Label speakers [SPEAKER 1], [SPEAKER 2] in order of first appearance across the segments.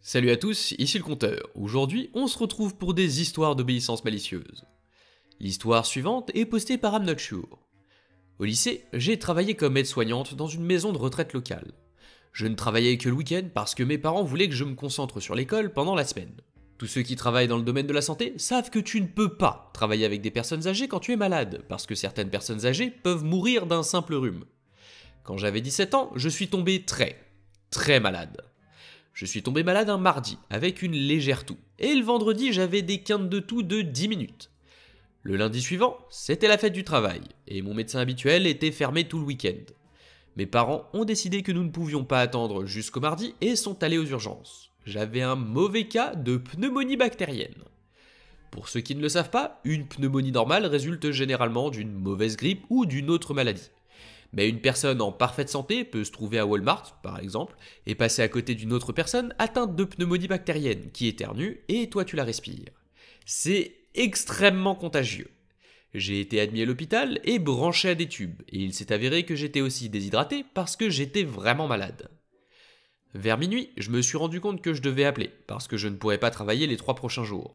[SPEAKER 1] Salut à tous, ici le compteur. Aujourd'hui, on se retrouve pour des histoires d'obéissance malicieuse. L'histoire suivante est postée par I'm Not Sure. Au lycée, j'ai travaillé comme aide-soignante dans une maison de retraite locale. Je ne travaillais que le week-end parce que mes parents voulaient que je me concentre sur l'école pendant la semaine. Tous ceux qui travaillent dans le domaine de la santé savent que tu ne peux pas travailler avec des personnes âgées quand tu es malade, parce que certaines personnes âgées peuvent mourir d'un simple rhume. Quand j'avais 17 ans, je suis tombé très malade. Je suis tombé malade un mardi, avec une légère toux, et le vendredi j'avais des quintes de toux de 10 minutes. Le lundi suivant, c'était la fête du travail, et mon médecin habituel était fermé tout le week-end. Mes parents ont décidé que nous ne pouvions pas attendre jusqu'au mardi et sont allés aux urgences. J'avais un mauvais cas de pneumonie bactérienne. Pour ceux qui ne le savent pas, une pneumonie normale résulte généralement d'une mauvaise grippe ou d'une autre maladie. Mais une personne en parfaite santé peut se trouver à Walmart, par exemple, et passer à côté d'une autre personne atteinte de pneumonie bactérienne qui éternue et toi tu la respires. C'est extrêmement contagieux. J'ai été admis à l'hôpital et branché à des tubes, et il s'est avéré que j'étais aussi déshydraté parce que j'étais vraiment malade. Vers minuit, je me suis rendu compte que je devais appeler, parce que je ne pourrais pas travailler les 3 prochains jours.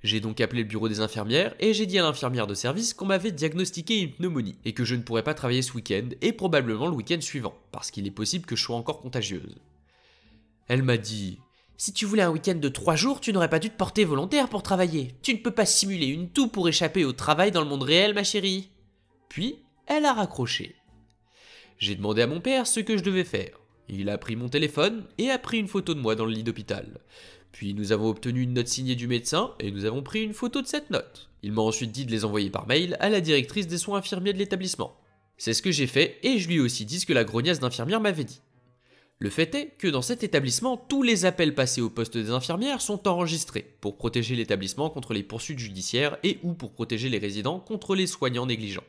[SPEAKER 1] J'ai donc appelé le bureau des infirmières et j'ai dit à l'infirmière de service qu'on m'avait diagnostiqué une pneumonie et que je ne pourrais pas travailler ce week-end et probablement le week-end suivant, parce qu'il est possible que je sois encore contagieuse. Elle m'a dit « Si tu voulais un week-end de 3 jours, tu n'aurais pas dû te porter volontaire pour travailler. Tu ne peux pas simuler une toux pour échapper au travail dans le monde réel, ma chérie. » Puis, elle a raccroché. J'ai demandé à mon père ce que je devais faire. Il a pris mon téléphone et a pris une photo de moi dans le lit d'hôpital. Puis nous avons obtenu une note signée du médecin et nous avons pris une photo de cette note. Il m'a ensuite dit de les envoyer par mail à la directrice des soins infirmiers de l'établissement. C'est ce que j'ai fait et je lui ai aussi dit ce que la grognasse d'infirmière m'avait dit. Le fait est que dans cet établissement, tous les appels passés au poste des infirmières sont enregistrés pour protéger l'établissement contre les poursuites judiciaires et ou pour protéger les résidents contre les soignants négligents.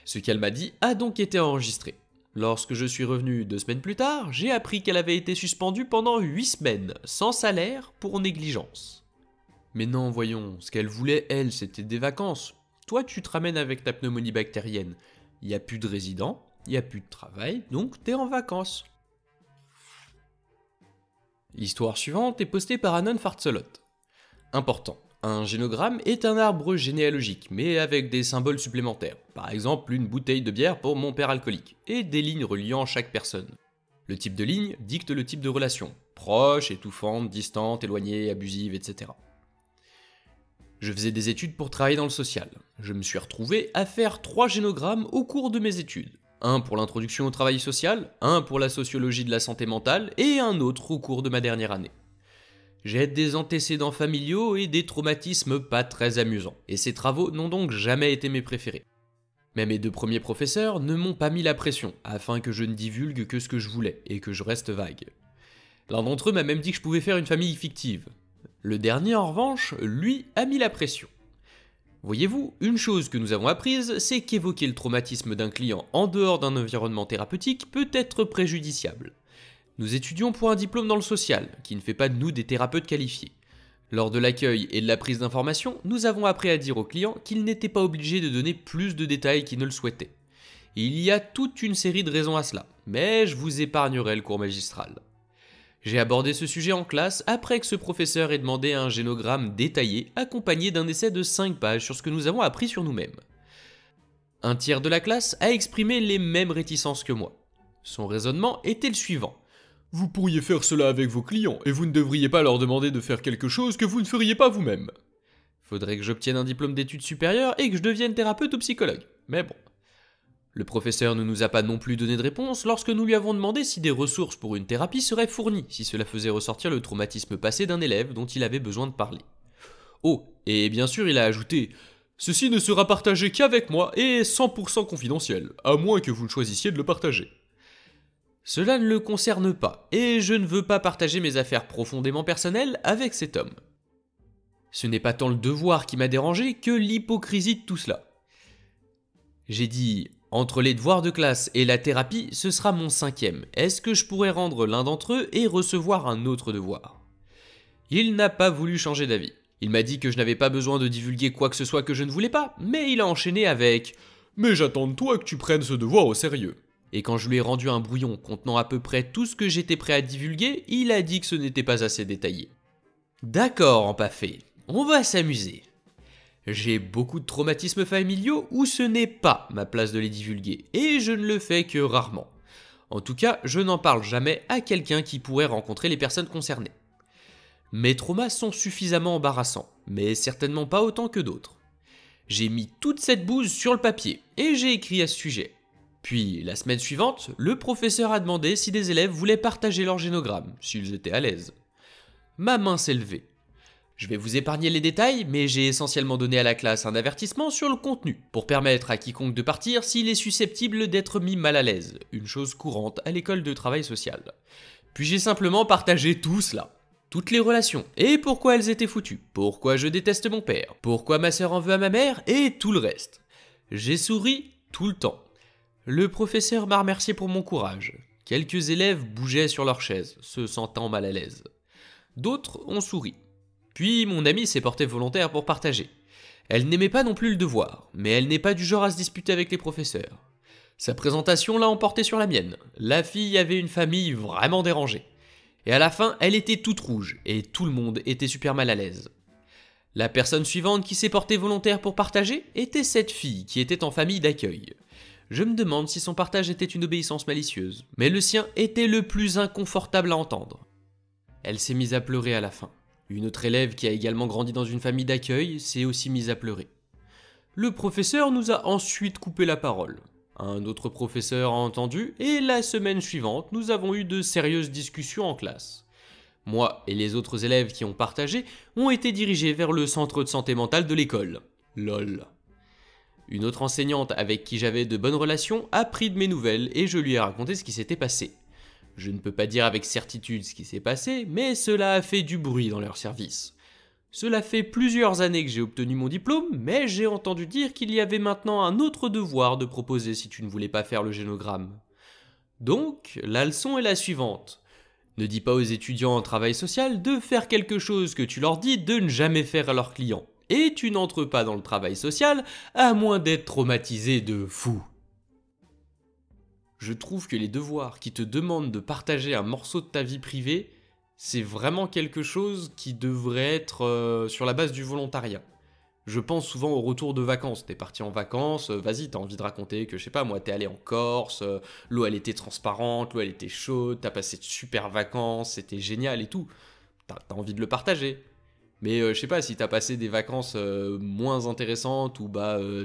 [SPEAKER 1] Ce qu'elle m'a dit a donc été enregistré. Lorsque je suis revenu 2 semaines plus tard, j'ai appris qu'elle avait été suspendue pendant 8 semaines, sans salaire, pour négligence. Mais non, voyons, ce qu'elle voulait, elle, c'était des vacances. Toi, tu te ramènes avec ta pneumonie bactérienne. Il n'y a plus de résidents, il n'y a plus de travail, donc t'es en vacances. L'histoire suivante est postée par Anon Fartselot. Important. Un génogramme est un arbre généalogique, mais avec des symboles supplémentaires. Par exemple, une bouteille de bière pour mon père alcoolique, et des lignes reliant chaque personne. Le type de ligne dicte le type de relation. Proche, étouffante, distante, éloignée, abusive, etc. Je faisais des études pour travailler dans le social. Je me suis retrouvé à faire 3 génogrammes au cours de mes études. Un pour l'introduction au travail social, un pour la sociologie de la santé mentale, et un autre au cours de ma dernière année. J'ai des antécédents familiaux et des traumatismes pas très amusants, et ces travaux n'ont donc jamais été mes préférés. Mais mes 2 premiers professeurs ne m'ont pas mis la pression, afin que je ne divulgue que ce que je voulais, et que je reste vague. L'un d'entre eux m'a même dit que je pouvais faire une famille fictive. Le dernier, en revanche, lui, a mis la pression. Voyez-vous, une chose que nous avons apprise, c'est qu'évoquer le traumatisme d'un client en dehors d'un environnement thérapeutique peut être préjudiciable. Nous étudions pour un diplôme dans le social, qui ne fait pas de nous des thérapeutes qualifiés. Lors de l'accueil et de la prise d'information, nous avons appris à dire aux clients qu'ils n'étaient pas obligés de donner plus de détails qu'ils ne le souhaitaient. Et il y a toute une série de raisons à cela, mais je vous épargnerai le cours magistral. J'ai abordé ce sujet en classe après que ce professeur ait demandé un génogramme détaillé accompagné d'un essai de 5 pages sur ce que nous avons appris sur nous-mêmes. Un tiers de la classe a exprimé les mêmes réticences que moi. Son raisonnement était le suivant. Vous pourriez faire cela avec vos clients, et vous ne devriez pas leur demander de faire quelque chose que vous ne feriez pas vous-même. Faudrait que j'obtienne un diplôme d'études supérieures et que je devienne thérapeute ou psychologue. Mais bon. Le professeur ne nous a pas non plus donné de réponse lorsque nous lui avons demandé si des ressources pour une thérapie seraient fournies, si cela faisait ressortir le traumatisme passé d'un élève dont il avait besoin de parler. Oh, et bien sûr il a ajouté « Ceci ne sera partagé qu'avec moi et est 100% confidentiel, à moins que vous ne choisissiez de le partager. » Cela ne le concerne pas, et je ne veux pas partager mes affaires profondément personnelles avec cet homme. Ce n'est pas tant le devoir qui m'a dérangé que l'hypocrisie de tout cela. J'ai dit, entre les devoirs de classe et la thérapie, ce sera mon 5e. Est-ce que je pourrais rendre l'un d'entre eux et recevoir un autre devoir? Il n'a pas voulu changer d'avis. Il m'a dit que je n'avais pas besoin de divulguer quoi que ce soit que je ne voulais pas, mais il a enchaîné avec « Mais j'attends de toi que tu prennes ce devoir au sérieux ». Et quand je lui ai rendu un brouillon contenant à peu près tout ce que j'étais prêt à divulguer, il a dit que ce n'était pas assez détaillé. D'accord, empaffé, on va s'amuser. J'ai beaucoup de traumatismes familiaux où ce n'est pas ma place de les divulguer, et je ne le fais que rarement. En tout cas, je n'en parle jamais à quelqu'un qui pourrait rencontrer les personnes concernées. Mes traumas sont suffisamment embarrassants, mais certainement pas autant que d'autres. J'ai mis toute cette bouse sur le papier, et j'ai écrit à ce sujet. Puis, la semaine suivante, le professeur a demandé si des élèves voulaient partager leur génogramme, s'ils étaient à l'aise. Ma main s'est levée. Je vais vous épargner les détails, mais j'ai essentiellement donné à la classe un avertissement sur le contenu, pour permettre à quiconque de partir s'il est susceptible d'être mis mal à l'aise, une chose courante à l'école de travail social. Puis j'ai simplement partagé tout cela. Toutes les relations, et pourquoi elles étaient foutues, pourquoi je déteste mon père, pourquoi ma sœur en veut à ma mère, et tout le reste. J'ai souri tout le temps. Le professeur m'a remercié pour mon courage. Quelques élèves bougeaient sur leur chaise, se sentant mal à l'aise. D'autres ont souri. Puis mon amie s'est portée volontaire pour partager. Elle n'aimait pas non plus le devoir, mais elle n'est pas du genre à se disputer avec les professeurs. Sa présentation l'a emporté sur la mienne. La fille avait une famille vraiment dérangée. Et à la fin, elle était toute rouge, et tout le monde était super mal à l'aise. La personne suivante qui s'est portée volontaire pour partager était cette fille qui était en famille d'accueil. Je me demande si son partage était une obéissance malicieuse, mais le sien était le plus inconfortable à entendre. Elle s'est mise à pleurer à la fin. Une autre élève qui a également grandi dans une famille d'accueil s'est aussi mise à pleurer. Le professeur nous a ensuite coupé la parole. Un autre professeur a entendu et la semaine suivante, nous avons eu de sérieuses discussions en classe. Moi et les autres élèves qui ont partagé ont été dirigés vers le centre de santé mentale de l'école. LOL. Une autre enseignante avec qui j'avais de bonnes relations a pris de mes nouvelles et je lui ai raconté ce qui s'était passé. Je ne peux pas dire avec certitude ce qui s'est passé, mais cela a fait du bruit dans leur service. Cela fait plusieurs années que j'ai obtenu mon diplôme, mais j'ai entendu dire qu'il y avait maintenant un autre devoir de proposer si tu ne voulais pas faire le génogramme. Donc, la leçon est la suivante. Ne dis pas aux étudiants en travail social de faire quelque chose que tu leur dis de ne jamais faire à leurs clients. Et tu n'entres pas dans le travail social à moins d'être traumatisé de fou. Je trouve que les devoirs qui te demandent de partager un morceau de ta vie privée, c'est vraiment quelque chose qui devrait être sur la base du volontariat. Je pense souvent au retour de vacances. T'es parti en vacances, vas-y, t'as envie de raconter que, je sais pas, moi, t'es allé en Corse, l'eau elle était transparente, l'eau elle était chaude, t'as passé de super vacances, c'était génial et tout. T'as envie de le partager. Mais je sais pas, si t'as passé des vacances moins intéressantes ou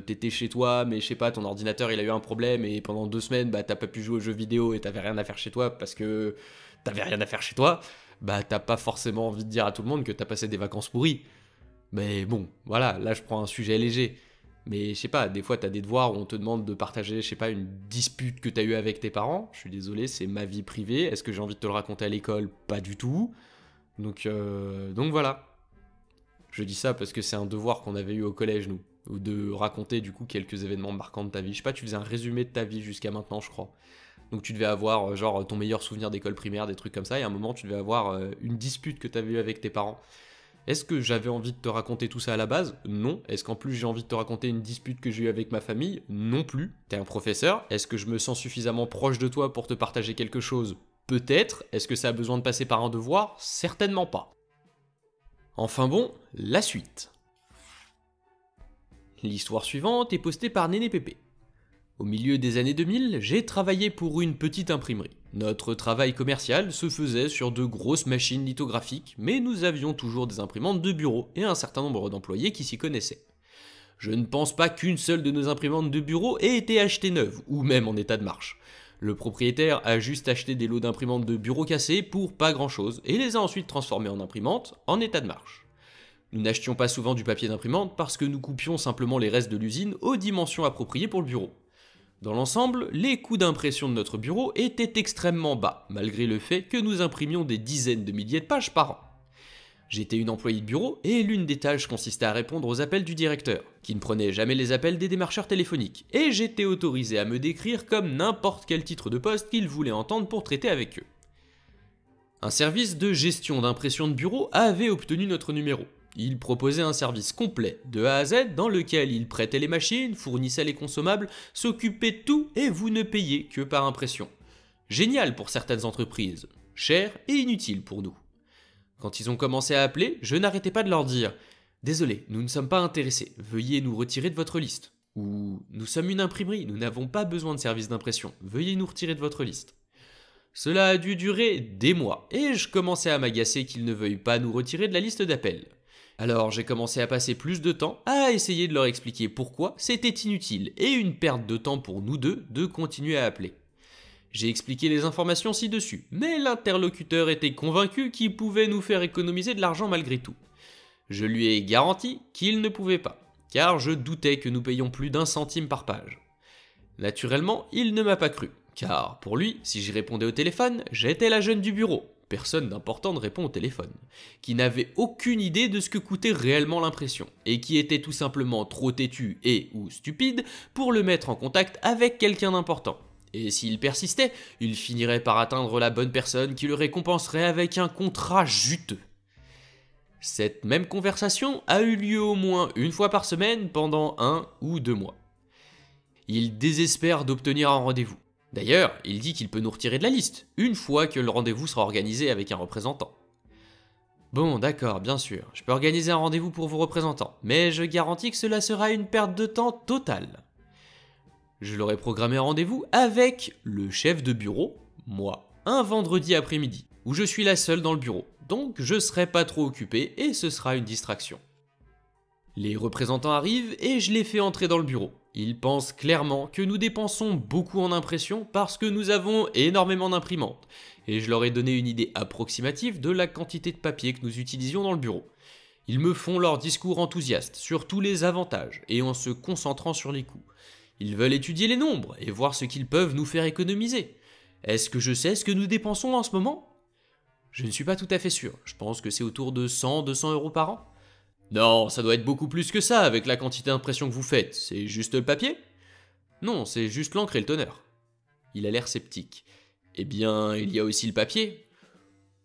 [SPEAKER 1] t'étais chez toi, mais je sais pas, ton ordinateur il a eu un problème et pendant 2 semaines t'as pas pu jouer aux jeux vidéo et t'avais rien à faire chez toi parce que t'avais rien à faire chez toi, t'as pas forcément envie de dire à tout le monde que t'as passé des vacances pourries. Mais bon, voilà, là je prends un sujet léger. Mais je sais pas, des fois t'as des devoirs où on te demande de partager, je sais pas, une dispute que t'as eue avec tes parents. Je suis désolé, c'est ma vie privée. Est-ce que j'ai envie de te le raconter à l'école? Pas du tout. Donc voilà. Je dis ça parce que c'est un devoir qu'on avait eu au collège, nous. Ou de raconter, du coup, quelques événements marquants de ta vie. Je sais pas, tu faisais un résumé de ta vie jusqu'à maintenant, je crois. Donc tu devais avoir, genre, ton meilleur souvenir d'école primaire, des trucs comme ça. Et à un moment, tu devais avoir une dispute que t'avais eue avec tes parents. Est-ce que j'avais envie de te raconter tout ça à la base? Non. Est-ce qu'en plus j'ai envie de te raconter une dispute que j'ai eue avec ma famille? Non plus. T'es un professeur. Est-ce que je me sens suffisamment proche de toi pour te partager quelque chose? Peut-être. Est-ce que ça a besoin de passer par un devoir? Certainement pas. Enfin bon, la suite. L'histoire suivante est postée par Néné Pépé. Au milieu des années 2000, j'ai travaillé pour une petite imprimerie. Notre travail commercial se faisait sur de grosses machines lithographiques, mais nous avions toujours des imprimantes de bureau et un certain nombre d'employés qui s'y connaissaient. Je ne pense pas qu'une seule de nos imprimantes de bureau ait été achetée neuve, ou même en état de marche. Le propriétaire a juste acheté des lots d'imprimantes de bureau cassées pour pas grand chose, et les a ensuite transformées en imprimantes en état de marche. Nous n'achetions pas souvent du papier d'imprimante parce que nous coupions simplement les restes de l'usine aux dimensions appropriées pour le bureau. Dans l'ensemble, les coûts d'impression de notre bureau étaient extrêmement bas, malgré le fait que nous imprimions des dizaines de milliers de pages par an. J'étais une employée de bureau et l'une des tâches consistait à répondre aux appels du directeur, qui ne prenait jamais les appels des démarcheurs téléphoniques, et j'étais autorisé à me décrire comme n'importe quel titre de poste qu'il voulait entendre pour traiter avec eux. Un service de gestion d'impression de bureau avait obtenu notre numéro. Il proposait un service complet, de A à Z, dans lequel il prêtait les machines, fournissait les consommables, s'occupait de tout et vous ne payez que par impression. Génial pour certaines entreprises, cher et inutile pour nous. Quand ils ont commencé à appeler, je n'arrêtais pas de leur dire « Désolé, nous ne sommes pas intéressés, veuillez nous retirer de votre liste ». Ou « Nous sommes une imprimerie, nous n'avons pas besoin de service d'impression, veuillez nous retirer de votre liste ». Cela a dû durer des mois, et je commençais à m'agacer qu'ils ne veuillent pas nous retirer de la liste d'appels. Alors j'ai commencé à passer plus de temps à essayer de leur expliquer pourquoi c'était inutile et une perte de temps pour nous deux de continuer à appeler. J'ai expliqué les informations ci-dessus, mais l'interlocuteur était convaincu qu'il pouvait nous faire économiser de l'argent malgré tout. Je lui ai garanti qu'il ne pouvait pas, car je doutais que nous payions plus d'1 centime par page. Naturellement, il ne m'a pas cru. Car pour lui, si j'y répondais au téléphone, j'étais la jeune du bureau, personne d'important ne répond au téléphone, qui n'avait aucune idée de ce que coûtait réellement l'impression, et qui était tout simplement trop têtu et ou stupide pour le mettre en contact avec quelqu'un d'important. Et s'il persistait, il finirait par atteindre la bonne personne qui le récompenserait avec un contrat juteux. Cette même conversation a eu lieu au moins une fois par semaine pendant 1 ou 2 mois. Il désespère d'obtenir un rendez-vous. D'ailleurs, il dit qu'il peut nous retirer de la liste, une fois que le rendez-vous sera organisé avec un représentant. Bon, d'accord, bien sûr, je peux organiser un rendez-vous pour vos représentants, mais je garantis que cela sera une perte de temps totale. Je leur ai programmé un rendez-vous avec le chef de bureau, moi, un vendredi après-midi, où je suis la seule dans le bureau, donc je serai pas trop occupé et ce sera une distraction. Les représentants arrivent et je les fais entrer dans le bureau. Ils pensent clairement que nous dépensons beaucoup en impression parce que nous avons énormément d'imprimantes, et je leur ai donné une idée approximative de la quantité de papier que nous utilisions dans le bureau. Ils me font leur discours enthousiaste sur tous les avantages et en se concentrant sur les coûts. Ils veulent étudier les nombres et voir ce qu'ils peuvent nous faire économiser. Est-ce que je sais ce que nous dépensons en ce moment ? Je ne suis pas tout à fait sûr, je pense que c'est autour de 100-200 € par an. Non, ça doit être beaucoup plus que ça avec la quantité d'impression que vous faites. C'est juste le papier ? Non, c'est juste l'encre et le toner. Il a l'air sceptique. Eh bien, il y a aussi le papier.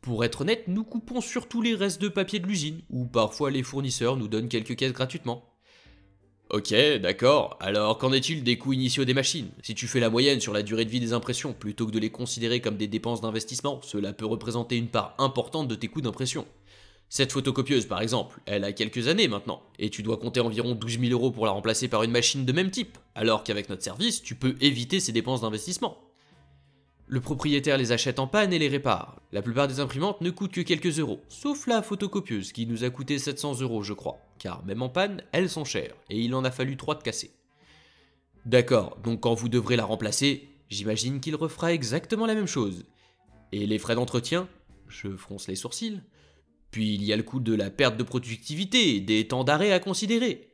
[SPEAKER 1] Pour être honnête, nous coupons surtout les restes de papier de l'usine, ou parfois les fournisseurs nous donnent quelques caisses gratuitement. Ok, d'accord. Alors qu'en est-il des coûts initiaux des machines ? Si tu fais la moyenne sur la durée de vie des impressions, plutôt que de les considérer comme des dépenses d'investissement, cela peut représenter une part importante de tes coûts d'impression. Cette photocopieuse par exemple, elle a quelques années maintenant, et tu dois compter environ 12 000 € pour la remplacer par une machine de même type, alors qu'avec notre service, tu peux éviter ces dépenses d'investissement. Le propriétaire les achète en panne et les répare. La plupart des imprimantes ne coûtent que quelques euros, sauf la photocopieuse qui nous a coûté 700 € je crois, car même en panne, elles sont chères, et il en a fallu 3 de cassées. D'accord, donc quand vous devrez la remplacer, j'imagine qu'il refera exactement la même chose. Et les frais d'entretien ? Je fronce les sourcils. Puis il y a le coût de la perte de productivité, des temps d'arrêt à considérer.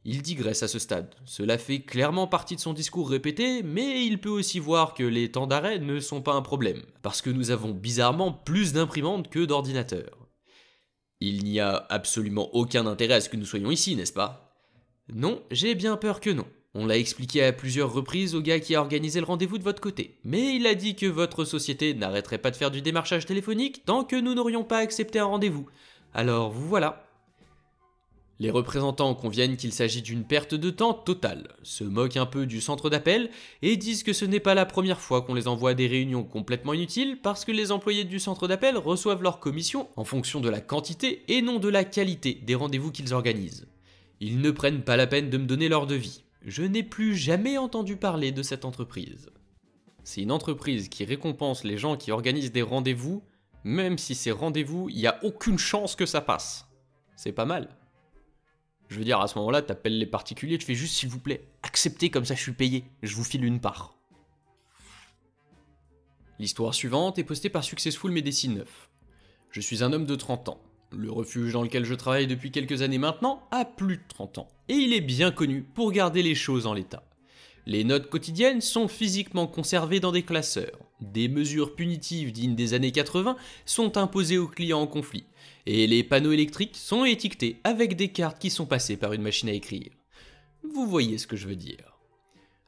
[SPEAKER 1] Il digresse à ce stade, cela fait clairement partie de son discours répété, mais il peut aussi voir que les temps d'arrêt ne sont pas un problème, parce que nous avons bizarrement plus d'imprimantes que d'ordinateurs. Il n'y a absolument aucun intérêt à ce que nous soyons ici, n'est-ce pas ? Non, j'ai bien peur que non. On l'a expliqué à plusieurs reprises au gars qui a organisé le rendez-vous de votre côté, mais il a dit que votre société n'arrêterait pas de faire du démarchage téléphonique tant que nous n'aurions pas accepté un rendez-vous. Alors vous voilà. Les représentants conviennent qu'il s'agit d'une perte de temps totale, se moquent un peu du centre d'appel et disent que ce n'est pas la première fois qu'on les envoie à des réunions complètement inutiles parce que les employés du centre d'appel reçoivent leur commission en fonction de la quantité et non de la qualité des rendez-vous qu'ils organisent. Ils ne prennent pas la peine de me donner leur devis. Je n'ai plus jamais entendu parler de cette entreprise. C'est une entreprise qui récompense les gens qui organisent des rendez-vous, même si ces rendez-vous, il n'y a aucune chance que ça passe. C'est pas mal. Je veux dire, à ce moment-là, t'appelles les particuliers, tu fais juste s'il vous plaît, acceptez comme ça je suis payé, je vous file une part. L'histoire suivante est postée par Successful Medicine 9. Je suis un homme de 30 ans. Le refuge dans lequel je travaille depuis quelques années maintenant a plus de 30 ans, et il est bien connu pour garder les choses en l'état. Les notes quotidiennes sont physiquement conservées dans des classeurs. Des mesures punitives dignes des années 80 sont imposées aux clients en conflit, et les panneaux électriques sont étiquetés avec des cartes qui sont passées par une machine à écrire. Vous voyez ce que je veux dire.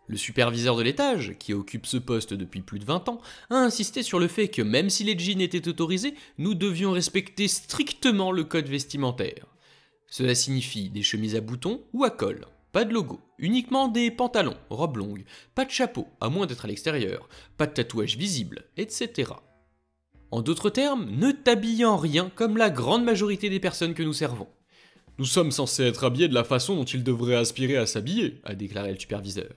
[SPEAKER 1] Le superviseur de l'étage, qui occupe ce poste depuis plus de 20 ans, a insisté sur le fait que même si les jeans étaient autorisés, nous devions respecter strictement le code vestimentaire. Cela signifie des chemises à boutons ou à col, pas de logo, uniquement des pantalons, robes longues, pas de chapeau, à moins d'être à l'extérieur, pas de tatouage visible, etc. En d'autres termes, ne t'habille en rien comme la grande majorité des personnes que nous servons. Nous sommes censés être habillés de la façon dont ils devraient aspirer à s'habiller, a déclaré le superviseur.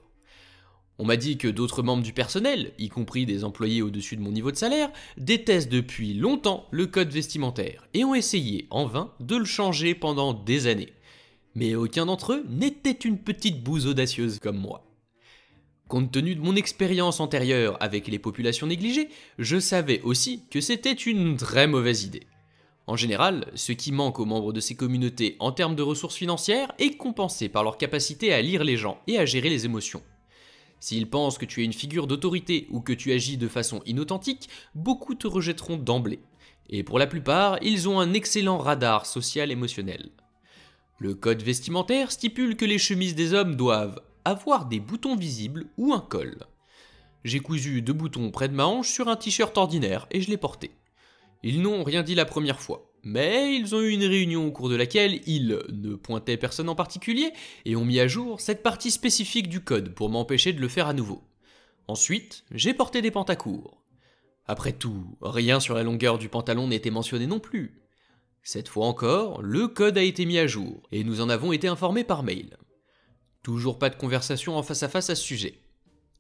[SPEAKER 1] On m'a dit que d'autres membres du personnel, y compris des employés au-dessus de mon niveau de salaire, détestent depuis longtemps le code vestimentaire et ont essayé, en vain, de le changer pendant des années. Mais aucun d'entre eux n'était une petite bouse audacieuse comme moi. Compte tenu de mon expérience antérieure avec les populations négligées, je savais aussi que c'était une très mauvaise idée. En général, ce qui manque aux membres de ces communautés en termes de ressources financières est compensé par leur capacité à lire les gens et à gérer les émotions. S'ils pensent que tu es une figure d'autorité ou que tu agis de façon inauthentique, beaucoup te rejetteront d'emblée. Et pour la plupart, ils ont un excellent radar social-émotionnel. Le code vestimentaire stipule que les chemises des hommes doivent avoir des boutons visibles ou un col. J'ai cousu 2 boutons près de ma hanche sur un t-shirt ordinaire et je l'ai porté. Ils n'ont rien dit la première fois, mais ils ont eu une réunion au cours de laquelle ils ne pointaient personne en particulier et ont mis à jour cette partie spécifique du code pour m'empêcher de le faire à nouveau. Ensuite, j'ai porté des pantacourts. Après tout, rien sur la longueur du pantalon n'était mentionné non plus. Cette fois encore, le code a été mis à jour et nous en avons été informés par mail. Toujours pas de conversation en face à face à ce sujet.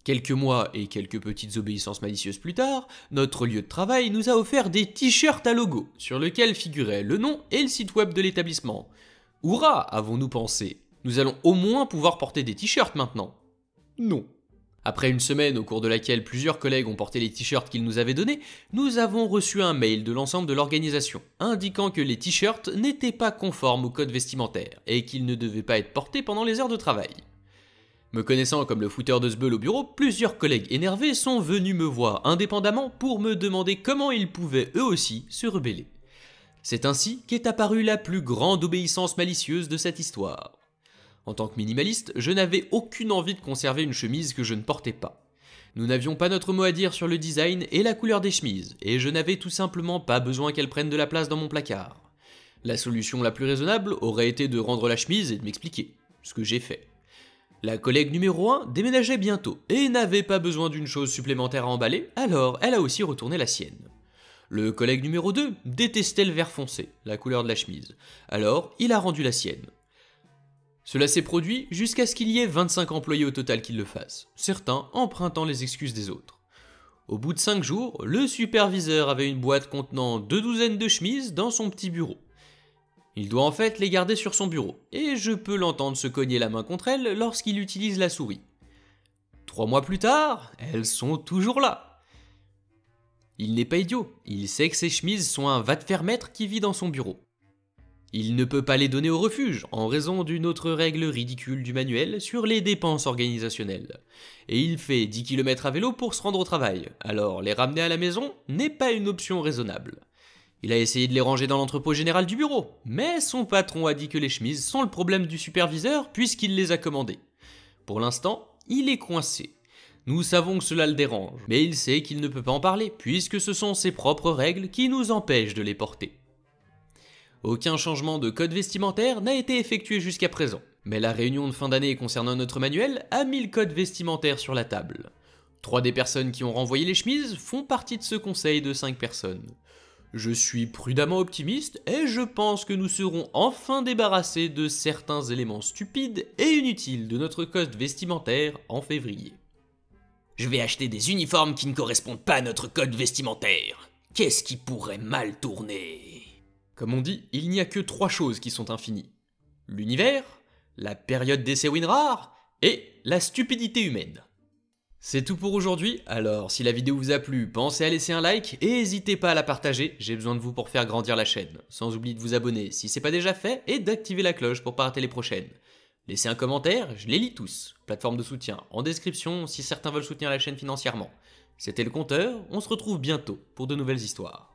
[SPEAKER 1] Quelques mois et quelques petites obéissances malicieuses plus tard, notre lieu de travail nous a offert des t-shirts à logo, sur lesquels figuraient le nom et le site web de l'établissement. Hourra, avons-nous pensé. Nous allons au moins pouvoir porter des t-shirts maintenant. Non. Après une semaine au cours de laquelle plusieurs collègues ont porté les t-shirts qu'ils nous avaient donnés, nous avons reçu un mail de l'ensemble de l'organisation, indiquant que les t-shirts n'étaient pas conformes au code vestimentaire, et qu'ils ne devaient pas être portés pendant les heures de travail. Me connaissant comme le fouteur de sbeul au bureau, plusieurs collègues énervés sont venus me voir indépendamment pour me demander comment ils pouvaient eux aussi se rebeller. C'est ainsi qu'est apparue la plus grande obéissance malicieuse de cette histoire. En tant que minimaliste, je n'avais aucune envie de conserver une chemise que je ne portais pas. Nous n'avions pas notre mot à dire sur le design et la couleur des chemises, et je n'avais tout simplement pas besoin qu'elles prennent de la place dans mon placard. La solution la plus raisonnable aurait été de rendre la chemise et de m'expliquer, ce que j'ai fait. La collègue numéro 1 déménageait bientôt et n'avait pas besoin d'une chose supplémentaire à emballer, alors elle a aussi retourné la sienne. Le collègue numéro 2 détestait le vert foncé, la couleur de la chemise, alors il a rendu la sienne. Cela s'est produit jusqu'à ce qu'il y ait 25 employés au total qui le fassent, certains empruntant les excuses des autres. Au bout de 5 jours, le superviseur avait une boîte contenant 2 douzaines de chemises dans son petit bureau. Il doit en fait les garder sur son bureau, et je peux l'entendre se cogner la main contre elles lorsqu'il utilise la souris. 3 mois plus tard, elles sont toujours là. Il n'est pas idiot, il sait que ces chemises sont un va-te-faire-mettre qui vit dans son bureau. Il ne peut pas les donner au refuge, en raison d'une autre règle ridicule du manuel sur les dépenses organisationnelles. Et il fait 10 km à vélo pour se rendre au travail, alors les ramener à la maison n'est pas une option raisonnable. Il a essayé de les ranger dans l'entrepôt général du bureau, mais son patron a dit que les chemises sont le problème du superviseur puisqu'il les a commandées. Pour l'instant, il est coincé. Nous savons que cela le dérange, mais il sait qu'il ne peut pas en parler puisque ce sont ses propres règles qui nous empêchent de les porter. Aucun changement de code vestimentaire n'a été effectué jusqu'à présent, mais la réunion de fin d'année concernant notre manuel a mis le code vestimentaire sur la table. 3 des personnes qui ont renvoyé les chemises font partie de ce conseil de 5 personnes. Je suis prudemment optimiste et je pense que nous serons enfin débarrassés de certains éléments stupides et inutiles de notre code vestimentaire en février.
[SPEAKER 2] Je vais acheter des uniformes qui ne correspondent pas à notre code vestimentaire. Qu'est-ce qui pourrait mal tourner ?
[SPEAKER 1] Comme on dit, il n'y a que 3 choses qui sont infinies. L'univers, la période d'essai WinRAR et la stupidité humaine. C'est tout pour aujourd'hui, alors si la vidéo vous a plu, pensez à laisser un like et n'hésitez pas à la partager, j'ai besoin de vous pour faire grandir la chaîne. Sans oublier de vous abonner si c'est pas déjà fait et d'activer la cloche pour pas rater les prochaines. Laissez un commentaire, je les lis tous. Plateforme de soutien en description si certains veulent soutenir la chaîne financièrement. C'était le compteur, on se retrouve bientôt pour de nouvelles histoires.